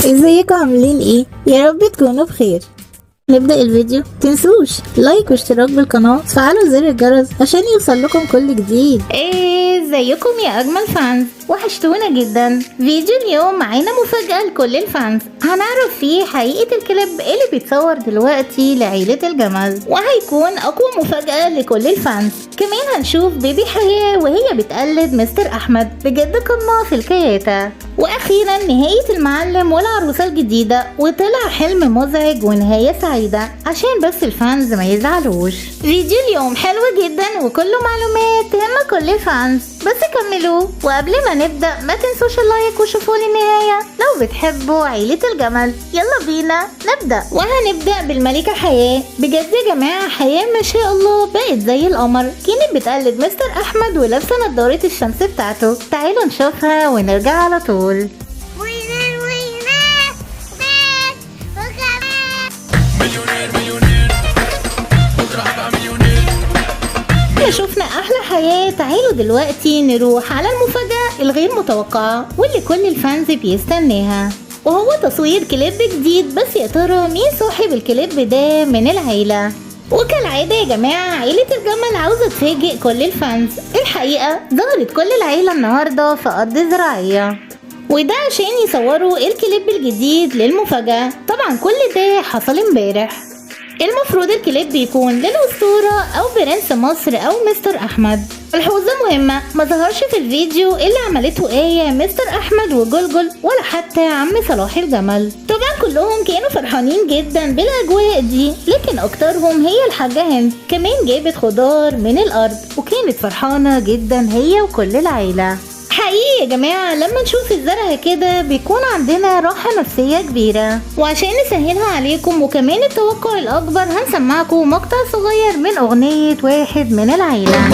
ازيكم عاملين ايه؟ يا رب تكونوا بخير. نبدأ الفيديو، تنسوش لايك واشتراك بالقناة وتفعلوا زر الجرس عشان يوصل لكم كل جديد. ايه ازيكم يا اجمل فانز، وحشتونا جدا. فيديو اليوم معانا مفاجأة لكل الفانز، هنعرف فيه حقيقة الكليب اللي بيتصور دلوقتي لعيلة الجمل، وهيكون اقوى مفاجأة لكل الفانز. كمان هنشوف بيبي حياة وهي بتقلد مستر احمد، بجد قمة في الكياتة. واخيرا نهاية المعلم والعروسة الجديدة، وطلع حلم مزعج ونهاية سعيدة عشان بس الفانز ما يزعلوش. فيديو اليوم حلو جدا وكله معلومات تهم كل الفانز، بس كملوا. وقبل ما نبدأ ما تنسوش اللايك وشوفوا لي النهاية لو بتحبوا عيلة الجمل. يلا بينا نبدأ، وهنبدأ بالملكة حياة. بجد يا جماعة حياة ما شاء الله بقت زي القمر، كانت بتقلد مستر احمد ولابسة نضارة الشمس بتاعته. تعالوا نشوفها ونرجع على طول. شفنا احلى حياة. تعالوا دلوقتي نروح على المفاجأة الغير متوقعة واللي كل الفانز بيستناها، وهو تصوير كليب جديد. بس يا ترى مين صاحب الكليب ده من العيلة؟ وكالعادة يا جماعة عيلة الجمل عاوزة تفاجئ كل الفانز. الحقيقة ظهرت كل العيلة النهاردة في أرض زراعية، وده عشان يصوروا الكليب الجديد للمفاجأة. طبعا كل ده حصل امبارح. المفروض الكليب بيكون للأسطورة أو برنس مصر أو مستر أحمد. ملحوظة مهمة، ما ظهرش في الفيديو اللي عملته آية مستر أحمد وجلجل ولا حتى عم صلاح الجمل. طبعا كلهم كانوا فرحانين جدا بالأجواء دي، لكن أكترهم هي الحاجة هند. كمان جابت خضار من الأرض وكانت فرحانة جدا هي وكل العيلة. حقيقي يا جماعة لما نشوف الزرع كده بيكون عندنا راحة نفسية كبيرة. وعشان نسهلها عليكم وكمان التوقع الأكبر هنسمعكم مقطع صغير من أغنية واحد من العيلة.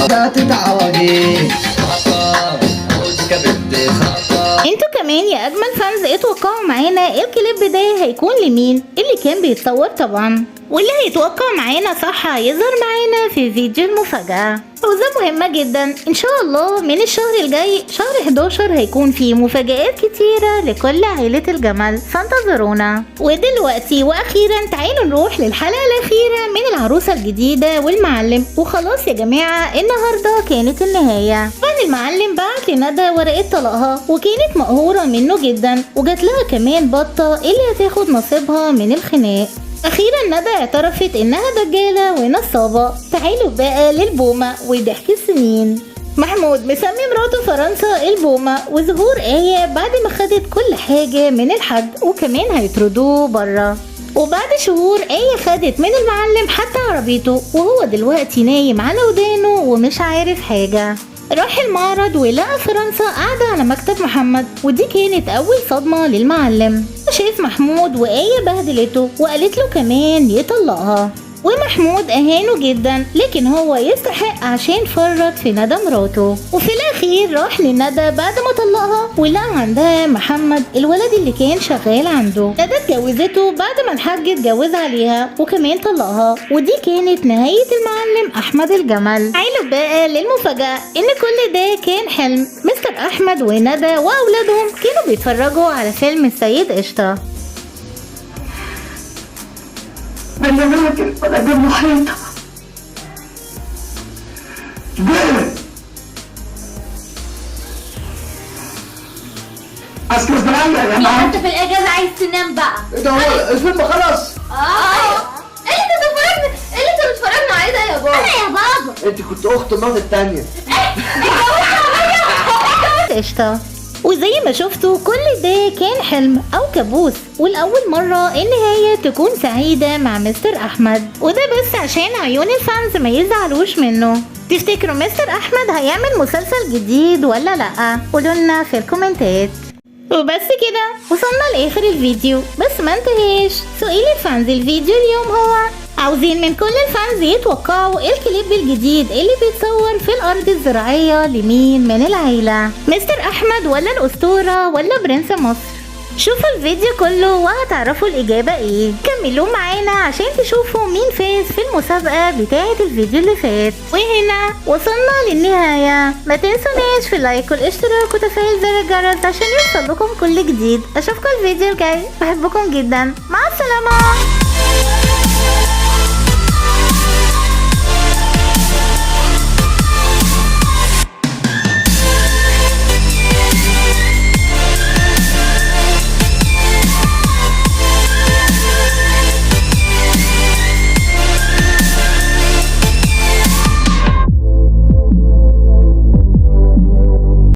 انتوا كمان يا أجمل فانز اتوقعوا معانا الكليب ده هيكون لمين اللي كان بيتصور طبعا، واللي هيتوقع معانا صح هيظهر معانا في فيديو المفاجأة. وده مهمة جدا. ان شاء الله من الشهر الجاي شهر 11 هيكون فيه مفاجآت كتيرة لكل عيلة الجمل، فانتظرونا. ودلوقتي واخيرا تعالوا نروح للحلقة الاخيرة من العروسة الجديدة والمعلم. وخلاص يا جماعة النهاردة كانت النهاية. طبعا المعلم بعت لندى ورقة طلاقها وكانت مقهورة منه جدا، وجات لها كمان بطة اللي هتاخد نصيبها من الخناق. اخيرا ندى اعترفت انها دجالة ونصابة. تعالوا بقى للبومة وضحك السنين. محمود مسمي مراته فرنسا البومة، وظهور آية بعد ما خدت كل حاجة من الحد وكمان هيطردوه برا. وبعد شهور آية خدت من المعلم حتى عربيته، وهو دلوقتي نايم على ودانه ومش عارف حاجة. راح المعرض ولقى فرنسا قاعدة على مكتب محمد، ودي كانت أول صدمة للمعلم. شاف محمود وآية بهدلته وقالت له كمان يطلقها، ومحمود أهانه جدا، لكن هو يستحق عشان فرط في ندى مراته. وفي الأخير راح لندى بعد ما طلقها ولقى عندها محمد الولد اللي كان شغال عنده. ندى اتجوزته بعد ما الحاج اتجوز عليها وكمان طلقها، ودي كانت نهاية المعلم أحمد الجمل. تعالوا بقى للمفاجأة إن كل ده كان حلم. مستر أحمد وندى وأولادهم كانوا بيتفرجوا على فيلم السيد قشطة. انا راجل ولا انا محيطه ليه؟ اصل صغير يا معلم. انت في الاجازه عايز تنام بقى؟ ايه ده هو الفيلم خلص؟ ايوه. ايه اللي انت بتتفرجنا عليه ده يا بابا؟ انا يا بابا. انت كنت اخت مرة التانية. قشطة. وزي ما شفتوا كل ده كان حلم او كابوس، والاول مرة النهاية تكون سعيدة مع مستر احمد، وده بس عشان عيون الفانز ما يزعلوش منه. تفتكروا مستر احمد هيعمل مسلسل جديد ولا لا؟ قولولنا في الكومنتات. وبس كده وصلنا لاخر الفيديو، بس ما انتهاش سؤال الفانز الفيديو اليوم هو عاوزين من كل الفانز يتوقعوا الكليب الجديد اللي بيتصور في الارض الزراعية لمين من العيلة؟ مستر احمد ولا الاسطورة ولا برنس مصر؟ شوفوا الفيديو كله وهتعرفوا الإجابة ايه. كملوا معانا عشان تشوفوا مين فاز في المسابقة بتاعة الفيديو اللي فات. وهنا وصلنا للنهاية. ما تنسوناش في اللايك والاشتراك وتفعيل زر الجرس عشان يوصلكم كل جديد. اشوفكم الفيديو الجاي، بحبكم جدا، مع السلامة.